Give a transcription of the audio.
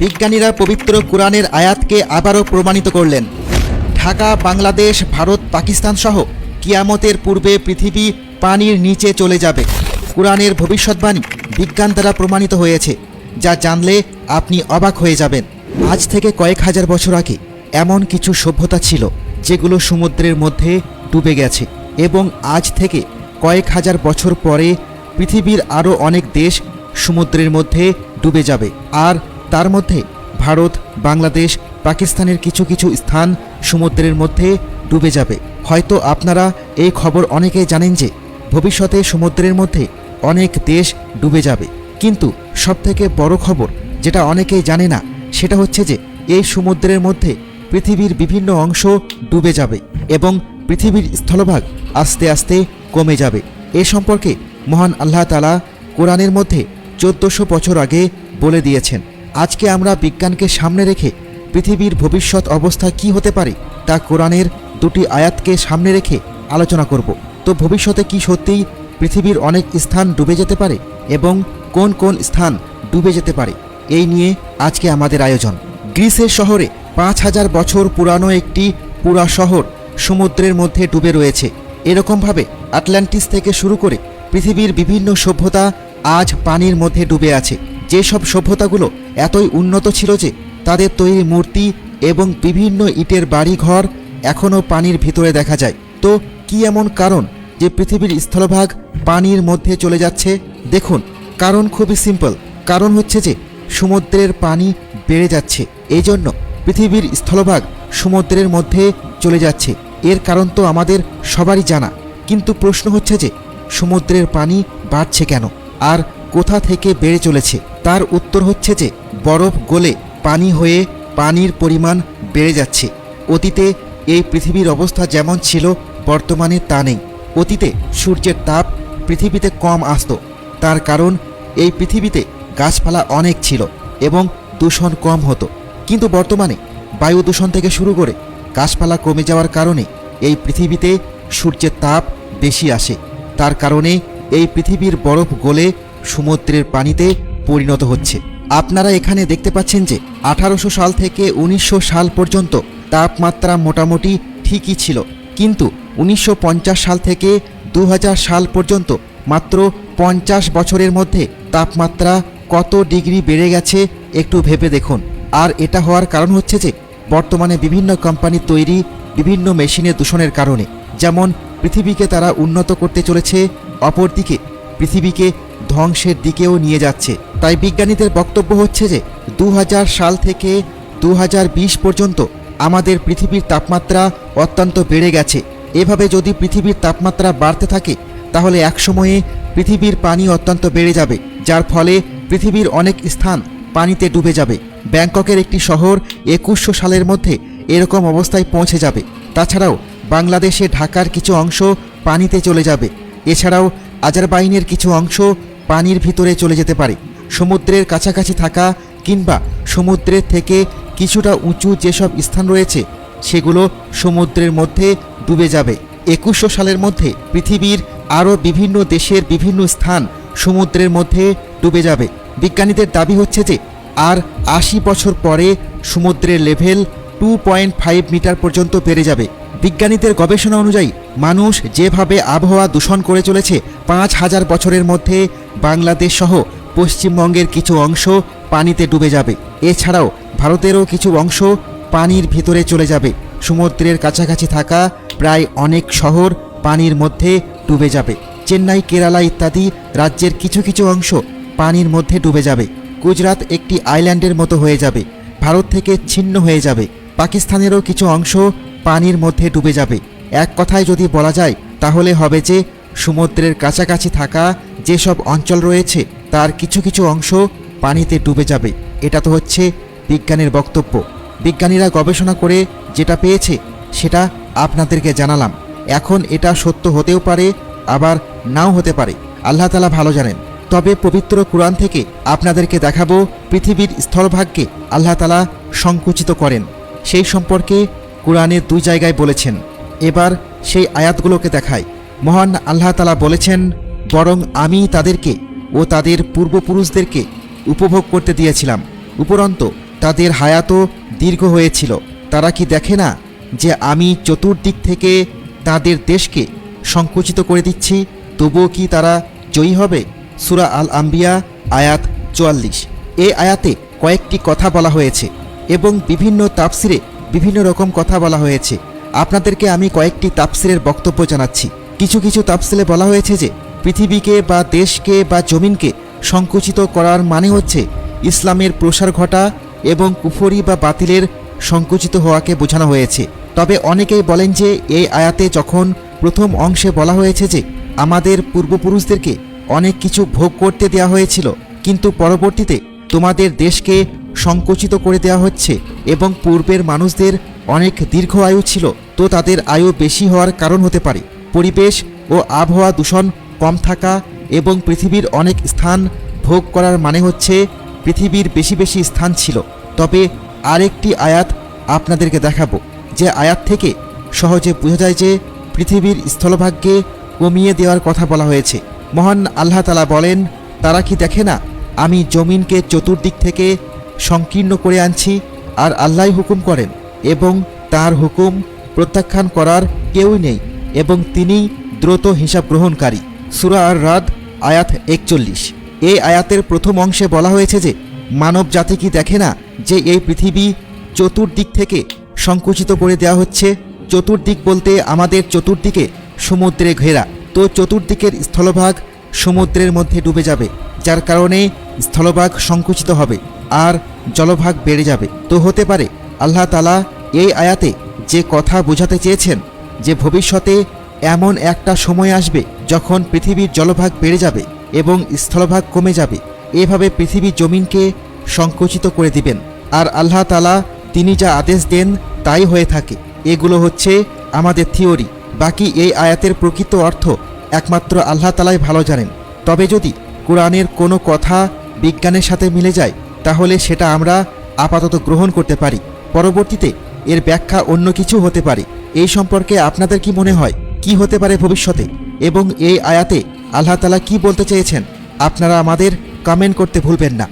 বিজ্ঞানীরা পবিত্র কুরআনের আয়াতকে আবারও প্রমাণিত করলেন। ঢাকা, বাংলাদেশ, ভারত, পাকিস্তান সহ কিয়ামতের পূর্বে পৃথিবী পানির নিচে চলে যাবে। কুরআনের ভবিষ্যৎবাণী বিজ্ঞান দ্বারা প্রমাণিত হয়েছে, যা জানলে আপনি অবাক হয়ে যাবেন। আজ থেকে কয়েক হাজার বছর আগে এমন কিছু সভ্যতা ছিল যেগুলো সমুদ্রের মধ্যে ডুবে গেছে, এবং আজ থেকে কয়েক হাজার বছর পরে পৃথিবীর আরও অনেক দেশ সমুদ্রের মধ্যে ডুবে যাবে। আর তার মধ্যে ভারত, বাংলাদেশ, পাকিস্তানের কিছু কিছু স্থান সমুদ্রের মধ্যে ডুবে যাবে। হয়তো আপনারা এই খবর অনেকেই জানেন যে ভবিষ্যতে সমুদ্রের মধ্যে অনেক দেশ ডুবে যাবে, কিন্তু সবথেকে বড় খবর যেটা অনেকেই জানে না সেটা হচ্ছে যে এই সমুদ্রের মধ্যে পৃথিবীর বিভিন্ন অংশ ডুবে যাবে এবং পৃথিবীর স্থলভাগ আস্তে আস্তে কমে যাবে। এ সম্পর্কে মহান আল্লাহ তাআলা কোরআনের মধ্যে 1400 বছর আগে বলে দিয়েছেন। আজকে আমরা বিজ্ঞানকে সামনে রেখে পৃথিবীর ভবিষ্যৎ অবস্থা কি হতে পারে তা কোরআনের দুটি আয়াতকে সামনে রেখে আলোচনা করব। তো ভবিষ্যতে কি সত্যিই পৃথিবীর অনেক স্থান ডুবে যেতে পারে এবং কোন কোন স্থান ডুবে যেতে পারে, এই নিয়ে আজকে আমাদের আয়োজন। গ্রিসের শহরে 5000 বছর পুরানো একটি পুরা শহর সমুদ্রের মধ্যে ডুবে রয়েছে। এরকমভাবে আটলান্টিস থেকে শুরু করে পৃথিবীর বিভিন্ন সভ্যতা আজ পানির মধ্যে ডুবে আছে। যেসব সভ্যতাগুলো এতই উন্নত ছিল যে তাদের তৈরি মূর্তি এবং বিভিন্ন ইটের বাড়িঘর এখনও পানির ভিতরে দেখা যায়। তো কি এমন কারণ যে পৃথিবীর স্থলভাগ পানির মধ্যে চলে যাচ্ছে? দেখুন, কারণ খুবই সিম্পল। কারণ হচ্ছে যে সমুদ্রের পানি বেড়ে যাচ্ছে, এই জন্য পৃথিবীর স্থলভাগ সমুদ্রের মধ্যে চলে যাচ্ছে। এর কারণ তো আমাদের সবারই জানা, কিন্তু প্রশ্ন হচ্ছে যে সমুদ্রের পানি বাড়ছে কেন আর কোথা থেকে বেড়ে চলেছে? তার উত্তর হচ্ছে যে বরফ গলে পানি হয়ে পানির পরিমাণ বেড়ে যাচ্ছে। অতীতে এই পৃথিবীর অবস্থা যেমন ছিল বর্তমানে তা নেই। অতীতে সূর্যের তাপ পৃথিবীতে কম আসতো, তার কারণ এই পৃথিবীতে গাছপালা অনেক ছিল এবং দূষণ কম হতো। কিন্তু বর্তমানে বায়ু দূষণ থেকে শুরু করে গাছপালা কমে যাওয়ার কারণে এই পৃথিবীতে সূর্যের তাপ বেশি আসে। তার কারণে এই পৃথিবীর বরফ গলে সমুদ্রের পানিতে পরিণত হচ্ছে। আপনারা এখানে দেখতে পাচ্ছেন যে 1800 সাল থেকে 1900 সাল পর্যন্ত তাপমাত্রা মোটামুটি ঠিকই ছিল, কিন্তু 1950 সাল থেকে 2000 সাল পর্যন্ত মাত্র 50 বছরের মধ্যে তাপমাত্রা কত ডিগ্রি বেড়ে গেছে একটু ভেবে দেখুন। আর এটা হওয়ার কারণ হচ্ছে যে বর্তমানে বিভিন্ন কোম্পানির তৈরি বিভিন্ন মেশিনের দূষণের কারণে। যেমন পৃথিবীকে তারা উন্নত করতে চলেছে, অপরদিকে পৃথিবীকে ধ্বংসের দিকেও নিয়ে যাচ্ছে। তাই বিজ্ঞানীদের বক্তব্য হচ্ছে যে 2000 সাল থেকে 2020 পর্যন্ত আমাদের পৃথিবীর তাপমাত্রা অত্যন্ত বেড়ে গেছে। এভাবে যদি পৃথিবীর তাপমাত্রা বাড়তে থাকে তাহলে একসময়ে পৃথিবীর পানি অত্যন্ত বেড়ে যাবে, যার ফলে পৃথিবীর অনেক স্থান পানিতে ডুবে যাবে। ব্যাংককের একটি শহর 2100 সালের মধ্যে এরকম অবস্থায় পৌঁছে যাবে। তাছাড়াও বাংলাদেশে ঢাকার কিছু অংশ পানিতে চলে যাবে। এছাড়াও আজারবাইনের কিছু অংশ পানির ভিতরে চলে যেতে পারে। সমুদ্রের কাছাকাছি থাকা কিংবা সমুদ্রের থেকে কিছুটা উঁচু যেসব স্থান রয়েছে সেগুলো সমুদ্রের মধ্যে ডুবে যাবে। 2100 সালের মধ্যে পৃথিবীর আরও বিভিন্ন দেশের বিভিন্ন স্থান সমুদ্রের মধ্যে ডুবে যাবে। বিজ্ঞানীদের দাবি হচ্ছে যে আর 80 বছর পরে সমুদ্রের লেভেল 2.5 মিটার পর্যন্ত বেড়ে যাবে। বিজ্ঞানীদের গবেষণা অনুযায়ী মানুষ যেভাবে আবহাওয়া দূষণ করে চলেছে, 5000 বছরের মধ্যে বাংলাদেশ সহ পশ্চিমবঙ্গের কিছু অংশ পানিতে ডুবে যাবে। এছাড়াও ভারতেরও কিছু অংশ পানির ভিতরে চলে যাবে। সমুদ্রের কাছাকাছি থাকা প্রায় অনেক শহর পানির মধ্যে ডুবে যাবে। চেন্নাই, কেরালা ইত্যাদি রাজ্যের কিছু কিছু অংশ পানির মধ্যে ডুবে যাবে। গুজরাট একটি আইল্যান্ডের মতো হয়ে যাবে, ভারত থেকে ছিন্ন হয়ে যাবে। পাকিস্তানেরও কিছু অংশ পানির মধ্যে ডুবে যাবে। এক কথায় যদি বলা যায় তাহলে হবে যে সমুদ্রের কাছাকাছি থাকা যেসব অঞ্চল রয়েছে তার কিছু কিছু অংশ পানিতে ডুবে যাবে। এটা তো হচ্ছে বিজ্ঞানের বক্তব্য। বিজ্ঞানীরা গবেষণা করে যেটা পেয়েছে সেটা আপনাদেরকে জানালাম। এখন এটা সত্য হতেও পারে, আবার নাও হতে পারে, আল্লাহ তাআলা ভালো জানেন। তবে পবিত্র কুরআন থেকে আপনাদেরকে দেখাবো পৃথিবীর স্থলভাগকে আল্লাহ তাআলা সংকুচিত করেন। সেই সম্পর্কে কুরআনে 2 জায়গায় বলেছেন। এবার সেই আয়াতগুলোকে দেখায়। মহান আল্লাহ তাআলা বলেছেন, বরং আমি তাদেরকে ও তাদের পূর্বপুরুষদেরকে উপভোগ করতে দিয়েছিলাম, উপরন্তু তাদের হায়াতও দীর্ঘ হয়েছিল। তারা কি দেখে না যে আমি চতুর্দিক থেকে তাদের দেশকে সংকুচিত করে দিচ্ছি, তবুও কি তারা জয়ী হবে? সূরা আল আম্বিয়া আয়াত ৪৪। এই আয়াতে কয়েকটি কথা বলা হয়েছে এবং বিভিন্ন তাফসিরে বিভিন্ন রকম কথা বলা হয়েছে। আপনাদেরকে আমি কয়েকটি তাফসিরের বক্তব্য জানাচ্ছি। কিছু কিছু তাফসিরে বলা হয়েছে যে পৃথিবীকে বা দেশকে বা জমিনকে সংকুচিত করার মানে হচ্ছে ইসলামের প্রসার ঘটা এবং কুফরি বা বাতিলের সংকুচিত হওয়াকে বোঝানো হয়েছে। তবে অনেকেই বলেন যে এই আয়াতে যখন প্রথম অংশে বলা হয়েছে যে আমাদের পূর্বপুরুষদেরকে অনেক কিছু ভোগ করতে দেওয়া হয়েছিল, কিন্তু পরবর্তীতে তোমাদের দেশকে সংকুচিত করে দেওয়া হচ্ছে এবং পূর্বের মানুষদের অনেক দীর্ঘ আয়ু ছিল, তো তাদের আয়ু বেশি হওয়ার কারণ হতে পারে পরিবেশ ও আবহাওয়া দূষণ কম থাকা এবং পৃথিবীর অনেক স্থান ভোগ করার মানে হচ্ছে পৃথিবীর বেশি বেশি স্থান ছিল। তবে আরেকটি আয়াত আপনাদেরকে দেখাবো, যে আয়াত থেকে সহজে বোঝা যায় যে পৃথিবীর স্থলভাগকে কমিয়ে দেওয়ার কথা বলা হয়েছে। মহান আল্লাহ তাআলা বলেন, তারা কি দেখে না আমি জমিনকে চতুর্দিক থেকে সংকীর্ণ করে আনছি, আর আল্লাহই হুকুম করেন এবং তার হুকুম প্রত্যাখ্যান করার কেউই নেই এবং তিনি দ্রুত হিসাব গ্রহণকারী। সূরা আর রাদ আয়াত ৪১। এই আয়াতের প্রথম অংশে বলা হয়েছে যে মানব জাতি কি দেখে না যে এই পৃথিবী চতুর্দিক থেকে সংকুচিত করে দেওয়া হচ্ছে। চতুর্দিক বলতে আমাদের চতুর্দিকে সমুদ্রে ঘেরা, তো চতুর্দিকের স্থলভাগ সমুদ্রের মধ্যে ডুবে যাবে, যার কারণে স্থলভাগ সংকুচিত হবে আর জলভাগ বেড়ে যাবে। তো হতে পারে আল্লাহ তাআলা এই আয়াতে যে কথা বোঝাতে চেয়েছেন যে ভবিষ্যতে এমন একটা সময় আসবে যখন পৃথিবীর জলভাগ বেড়ে যাবে এবং স্থলভাগ কমে যাবে, এভাবে পৃথিবী জমিনকে সংকুচিত করে দিবেন। আর আল্লাহ তাআলা তিনি যা আদেশ দেন তাই হয়ে থাকে। এগুলো হচ্ছে আমাদের থিওরি, বাকি এই আয়াতের প্রকৃত অর্থ একমাত্র আল্লাহ তাআলাই ভালো জানেন। তবে যদি কোরআনের কোনো কথা বিজ্ঞানের সাথে মিলে যায় তাহলে সেটা আমরা আপাতত গ্রহণ করতে পারি, পরবর্তীতে এর ব্যাখ্যা অন্য কিছু হতে পারে। এই সম্পর্কে আপনাদের কি মনে হয়, কি হতে পারে ভবিষ্যতে, এবং এই আয়াতে আল্লাহ তাআলা কি বলতে চেয়েছেন? আপনারা আমাদের কমেন্ট করতে ভুলবেন না।